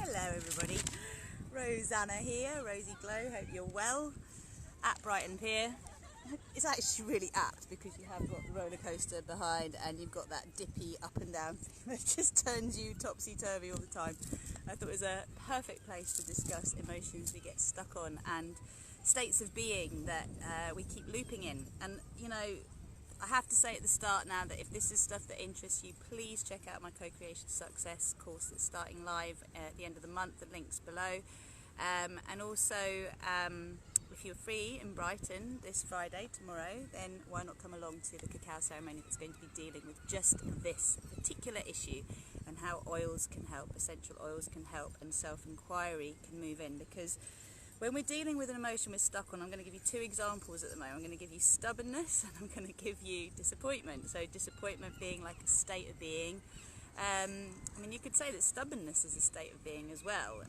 Hello everybody, Rosanna here, Rosie Glow, hope you're well, at Brighton Pier. It's actually really apt because you have got the roller coaster behind and you've got that dippy up and down thing that just turns you topsy-turvy all the time. I thought it was a perfect place to discuss emotions we get stuck on and states of being that we keep looping in. And you know, I have to say at the start now that if this is stuff that interests you, please check out my Co-Creation Success course that's starting live at the end of the month. The link's below. And also, if you're free in Brighton this Friday, tomorrow, then why not come along to the cacao ceremony that's going to be dealing with just this particular issue and how oils can help, essential oils can help, and self-inquiry can move in. Because when we're dealing with an emotion we're stuck on, I'm going to give you two examples at the moment. I'm going to give you stubbornness and I'm going to give you disappointment. So disappointment being like a state of being. I mean, you could say that stubbornness is a state of being as well.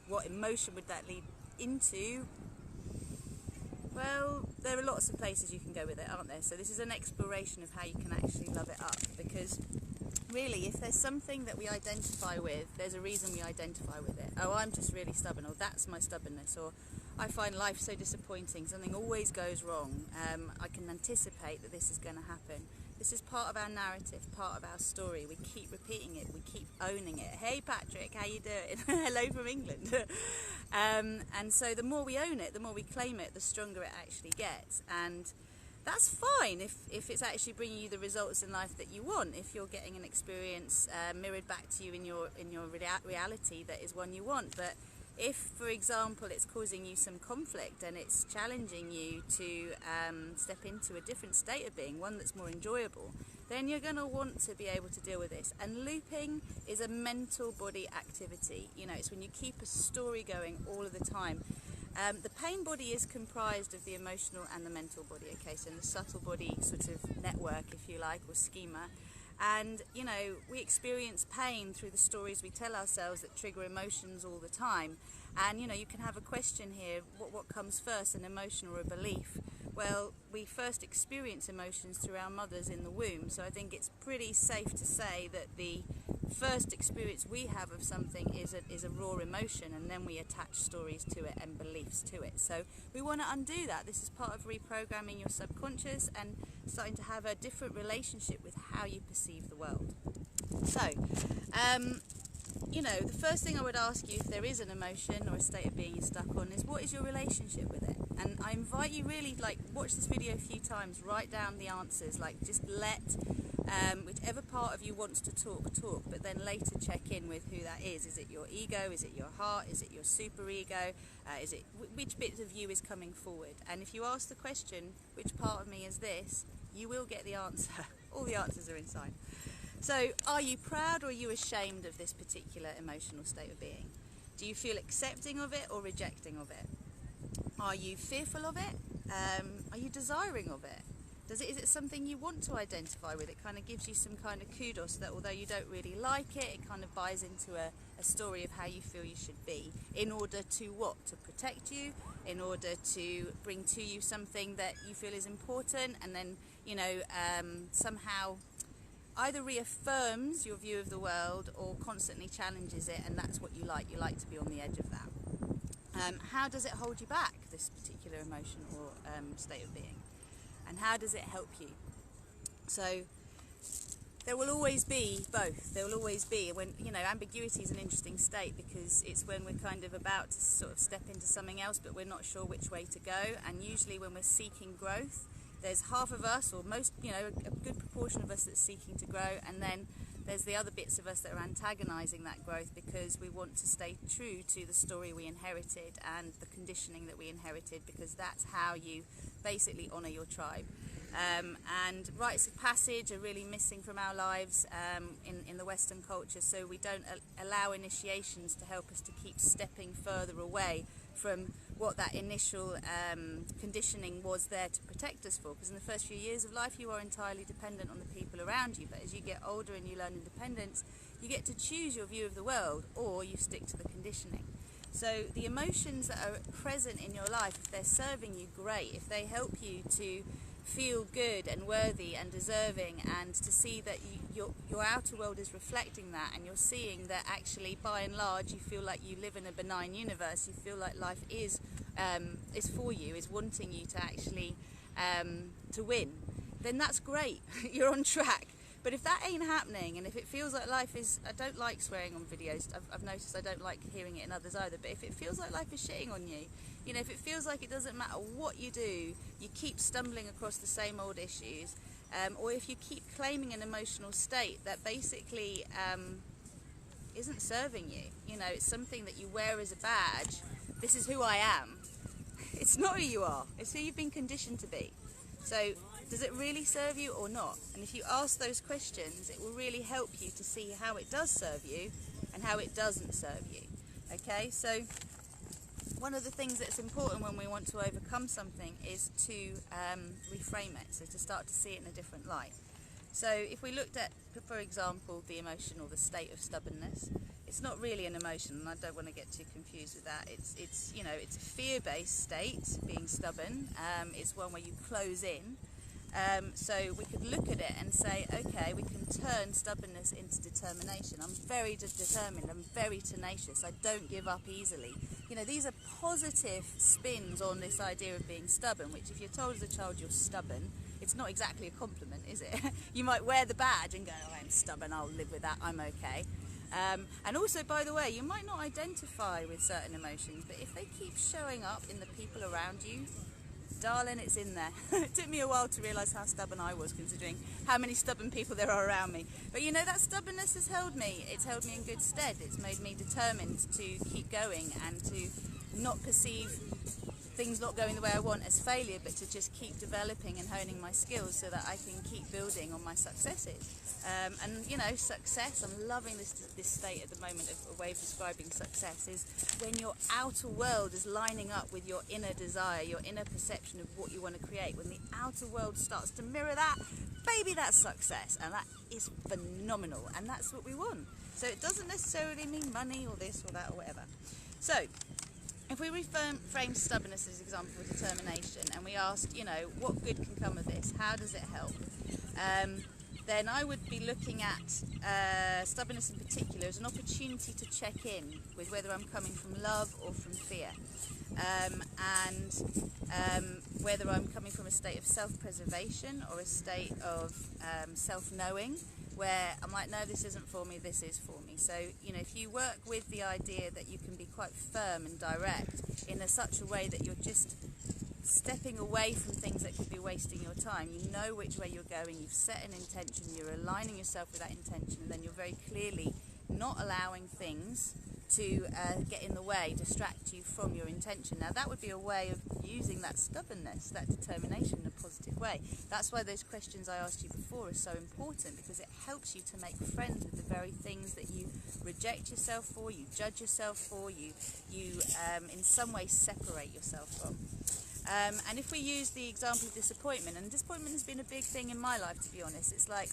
What emotion would that lead into? Well, there are lots of places you can go with it, aren't there? So this is an exploration of how you can actually love it up, because really, if there's something that we identify with, there's a reason we identify with it. Oh, I'm just really stubborn, or that's my stubbornness, or I find life so disappointing, something always goes wrong. I can anticipate that this is going to happen. This is part of our narrative, part of our story. We keep repeating it, we keep owning it. Hey Patrick, how you doing? Hello from England. And so the more we own it, the more we claim it, the stronger it actually gets. And that's fine if it's actually bringing you the results in life that you want, if you're getting an experience mirrored back to you in your reality that is one you want. But if, for example, it's causing you some conflict and it's challenging you to step into a different state of being, one that's more enjoyable, then you're going to want to be able to deal with this. And looping is a mental body activity. You know, it's when you keep a story going all of the time. The pain body is comprised of the emotional and the mental body, okay, so in the subtle body sort of network, if you like, or schema. And, you know, we experience pain through the stories we tell ourselves that trigger emotions all the time. And, you know, you can have a question here, what comes first, an emotion or a belief? Well, we first experience emotions through our mothers in the womb, so I think it's pretty safe to say that the first experience we have of something is a raw emotion, and then we attach stories to it and beliefs to it. So we want to undo that. This is part of reprogramming your subconscious and starting to have a different relationship with how you perceive the world. So, you know, the first thing I would ask you, if there is an emotion or a state of being you're stuck on, is what is your relationship with it? And I invite you really, like, watch this video a few times, write down the answers, like just let whichever part of you wants to talk, but then later check in with who that is. Is it your ego? Is it your heart? Is it your super ego? Is it which bit of you is coming forward? And if you ask the question, which part of me is this, you will get the answer. All the answers are inside. So are you proud or are you ashamed of this particular emotional state of being? Do you feel accepting of it or rejecting of it? Are you fearful of it? Are you desiring of it? Is it something you want to identify with? It kind of gives you some kind of kudos that although you don't really like it, it kind of buys into a story of how you feel you should be, in order to what? To protect you, in order to bring to you something that you feel is important, and then, you know, somehow either reaffirms your view of the world or constantly challenges it, and that's what you like. You like to be on the edge of that. How does it hold you back, this particular emotion or state of being? And how does it help you? So there will always be both. There will always be, when, you know, ambiguity is an interesting state, because it's when we're kind of about to sort of step into something else, but we're not sure which way to go. And usually when we're seeking growth, there's half of us, or most, you know, a good proportion of us that's seeking to grow, and then there's the other bits of us that are antagonizing that growth because we want to stay true to the story we inherited and the conditioning that we inherited, because that's how you basically honor your tribe. And rites of passage are really missing from our lives in the Western culture, so we don't allow initiations to help us to keep stepping further away from what that initial conditioning was there to protect us for. Because in the first few years of life you are entirely dependent on the people around you, but as you get older and you learn independence, you get to choose your view of the world, or you stick to the conditioning. So the emotions that are present in your life, if they're serving you, great. If they help you to feel good and worthy and deserving, and to see that your outer world is reflecting that, and you're seeing that actually by and large you feel like you live in a benign universe, you feel like life is for you, is wanting you to actually to win, then that's great. You're on track. But if that ain't happening, and if it feels like life is, I don't like swearing on videos, I've noticed I don't like hearing it in others either, but if it feels like life is shitting on you, you know, if it feels like it doesn't matter what you do, you keep stumbling across the same old issues, or if you keep claiming an emotional state that basically isn't serving you, you know, it's something that you wear as a badge, this is who I am, it's not who you are, it's who you've been conditioned to be. So does it really serve you or not? And if you ask those questions, it will really help you to see how it does serve you and how it doesn't serve you. Okay, so one of the things that's important when we want to overcome something is to reframe it, so to start to see it in a different light. So if we looked at, for example, the emotion or the state of stubbornness, it's not really an emotion, and I don't want to get too confused with that. It's you know, it's a fear-based state, being stubborn. It's one where you close in. So we could look at it and say, okay, we can turn stubbornness into determination. I'm very determined, I'm very tenacious, I don't give up easily. You know, these are positive spins on this idea of being stubborn, which if you're told as a child you're stubborn, it's not exactly a compliment, is it? You might wear the badge and go, oh, I'm stubborn, I'll live with that, I'm okay. And also, by the way, you might not identify with certain emotions, but if they keep showing up in the people around you, darling, it's in there. It took me a while to realise how stubborn I was, considering how many stubborn people there are around me. But you know, that stubbornness has held me. It's held me in good stead. It's made me determined to keep going and to not perceive things not going the way I want as failure, but to just keep developing and honing my skills so that I can keep building on my successes. And you know, success, I'm loving this state at the moment of a way of describing success, is when your outer world is lining up with your inner desire, your inner perception of what you want to create. When the outer world starts to mirror that, baby, that's success, and that is phenomenal, and that's what we want. So it doesn't necessarily mean money or this or that or whatever. So if we reframe stubbornness as an example of determination, and we asked, you know, what good can come of this? How does it help? Then I would be looking at stubbornness in particular as an opportunity to check in with whether I'm coming from love or from fear, and whether I'm coming from a state of self-preservation or a state of self-knowing, where I'm like, no, this isn't for me, this is for me. So, you know, if you work with the idea that you can be quite firm and direct in such a way that you're just stepping away from things that could be wasting your time, you know which way you're going, you've set an intention, you're aligning yourself with that intention, and then you're very clearly not allowing things to get in the way, distract you from your intention. Now that would be a way of using that stubbornness, that determination in a positive way. That's why those questions I asked you before are so important, because it helps you to make friends with the very things that you reject yourself for, you judge yourself for, you in some way separate yourself from. And if we use the example of disappointment, and disappointment has been a big thing in my life, to be honest. It's like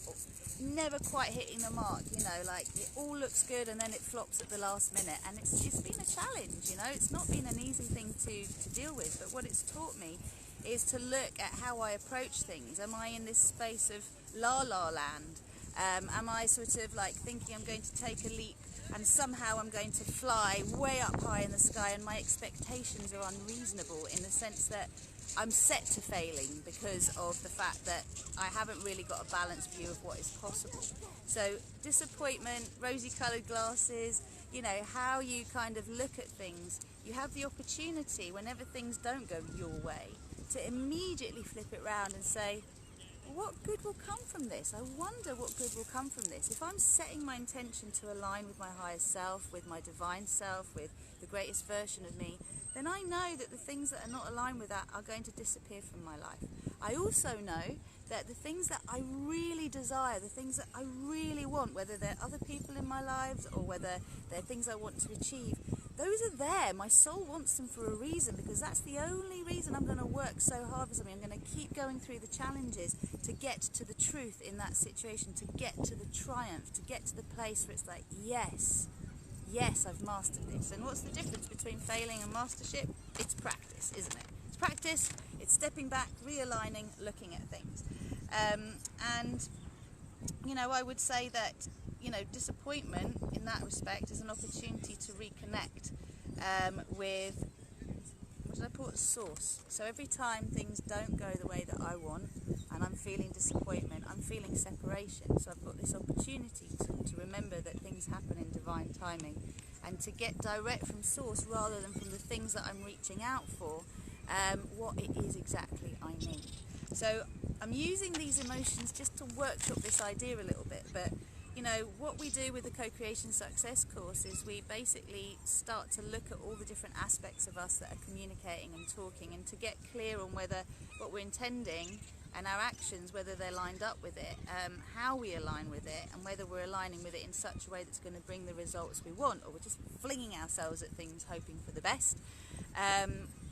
never quite hitting the mark, you know, like it all looks good and then it flops at the last minute, and it's been a challenge, you know. It's not been an easy thing to deal with, but what it's taught me is to look at how I approach things. Am I in this space of la land? Am I sort of like thinking I'm going to take a leap and somehow I'm going to fly way up high in the sky, and my expectations are unreasonable in the sense that I'm set to failing because of the fact that I haven't really got a balanced view of what is possible. So disappointment, rosy coloured glasses, you know, how you kind of look at things, you have the opportunity whenever things don't go your way to immediately flip it round and say, what good will come from this? I wonder what good will come from this. If I'm setting my intention to align with my higher self, with my divine self, with the greatest version of me, then I know that the things that are not aligned with that are going to disappear from my life. I also know that the things that I really desire, the things that I really want, whether they're other people in my lives or whether they're things I want to achieve, those are there. My soul wants them for a reason, because that's the only reason I'm going to work so hard for something. I'm going to keep going through the challenges to get to the truth in that situation, to get to the triumph, to get to the place where it's like, yes, I've mastered this. And what's the difference between failing and mastership? It's practice, isn't it? It's practice, It's stepping back, realigning, looking at things. And, you know, I would say that, you know, disappointment in that respect is an opportunity to reconnect with, what did I put, source. So every time things don't go the way that I want and I'm feeling disappointment, I'm feeling separation. So I've got this opportunity to remember that things happen in divine timing and to get direct from source rather than from the things that I'm reaching out for, what it is exactly I need. So I'm using these emotions just to workshop this idea a little bit, but you know, what we do with the Co-Creation Success course is we basically start to look at all the different aspects of us that are communicating and talking, and to get clear on whether what we're intending and our actions, whether they're lined up with it, how we align with it, and whether we're aligning with it in such a way that's going to bring the results we want, or we're just flinging ourselves at things hoping for the best.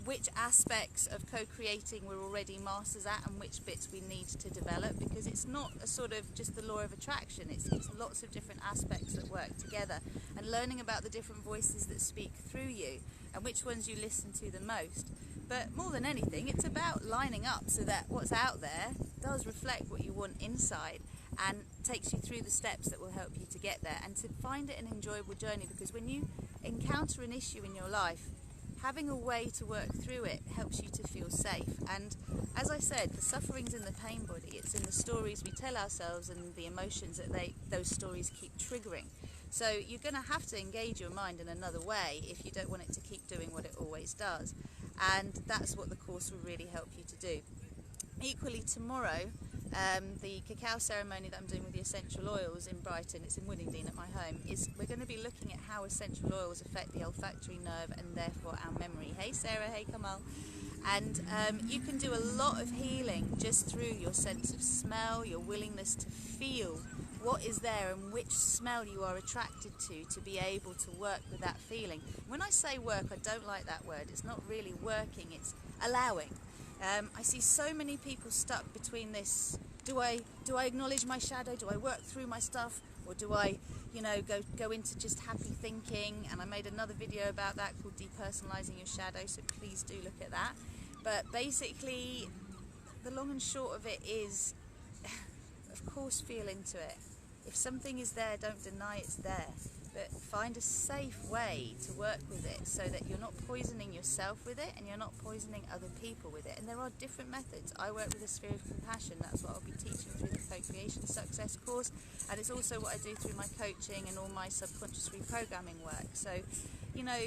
Which aspects of co-creating we're already masters at and which bits we need to develop, because it's not a sort of just the law of attraction, it's lots of different aspects that work together, and learning about the different voices that speak through you and which ones you listen to the most. But more than anything, it's about lining up so that what's out there does reflect what you want inside and takes you through the steps that will help you to get there, and to find it an enjoyable journey, because when you encounter an issue in your life, having a way to work through it helps you to feel safe. And as I said, the suffering's in the pain body, it's in the stories we tell ourselves and the emotions that those stories keep triggering. So you're going to have to engage your mind in another way if you don't want it to keep doing what it always does. And that's what the course will really help you to do. Equally, tomorrow, the cacao ceremony that I'm doing with the essential oils in Brighton, it's in Winningdean at my home, we're going to be looking at how essential oils affect the olfactory nerve and therefore our memory. Hey Sarah, hey Kamal. And you can do a lot of healing just through your sense of smell, your willingness to feel what is there and which smell you are attracted to be able to work with that feeling. When I say work, I don't like that word. It's not really working, it's allowing. I see so many people stuck between this, do I acknowledge my shadow, do I work through my stuff, or do I, you know, go into just happy thinking? And I made another video about that called Depersonalizing Your Shadow, so please do look at that. But basically, the long and short of it is, of course, feel into it. If something is there, don't deny it's there, but find a safe way to work with it so that you're not poisoning yourself with it and you're not poisoning other people with it. And there are different methods. I work with a sphere of compassion. That's what I'll be teaching through the Co-Creation Success course, and it's also what I do through my coaching and all my subconscious reprogramming work. So, you know,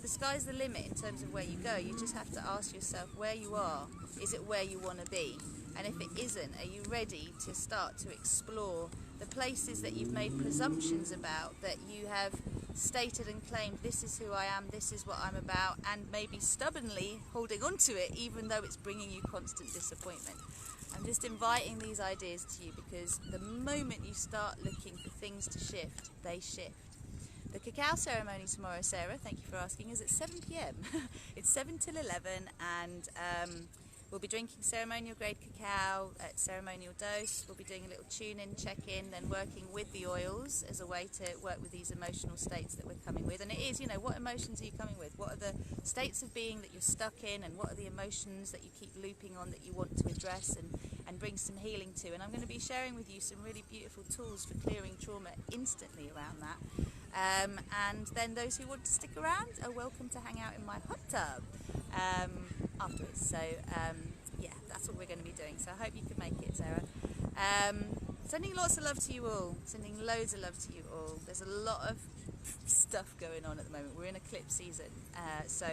the sky's the limit in terms of where you go. You just have to ask yourself where you are. Is it where you want to be? And if it isn't, are you ready to start to explore the places that you've made presumptions about, that you have stated and claimed, this is who I am, this is what I'm about, and maybe stubbornly holding on to it even though it's bringing you constant disappointment. I'm just inviting these ideas to you because the moment you start looking for things to shift, they shift. The cacao ceremony tomorrow, Sarah, thank you for asking, is at 7 p.m. It's 7 till 11, and we'll be drinking ceremonial grade cacao at ceremonial dose. We'll be doing a little tune-in, check-in, then working with the oils as a way to work with these emotional states that we're coming with. And it is, you know, what emotions are you coming with? What are the states of being that you're stuck in, and what are the emotions that you keep looping on that you want to address and bring some healing to? And I'm going to be sharing with you some really beautiful tools for clearing trauma instantly around that. And then those who want to stick around are welcome to hang out in my hot tub afterwards. So yeah, that's what we're going to be doing. So I hope you can make it, Sarah. Sending lots of love to you all. Sending loads of love to you all. There's a lot of stuff going on at the moment. We're in eclipse season, so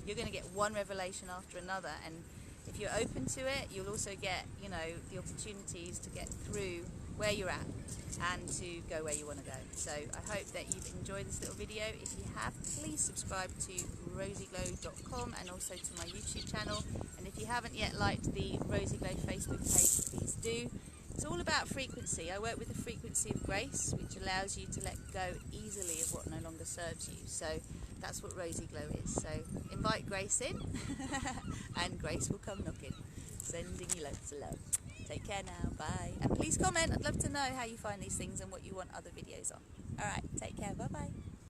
you're going to get one revelation after another, and if you're open to it, you'll also get, you know, the opportunities to get through where you're at and to go where you want to go. So I hope that you've enjoyed this little video. If you have, please subscribe to rosieglow.com and also to my YouTube channel. And if you haven't yet liked the Rosie Glow Facebook page, please do. It's all about frequency. I work with the frequency of grace, which allows you to let go easily of what no longer serves you. So that's what Rosie Glow is. So invite grace in and grace will come knocking. Sending you lots of love. Take care now. Bye. And please comment. I'd love to know how you find these things and what you want other videos on. Alright, take care. Bye bye.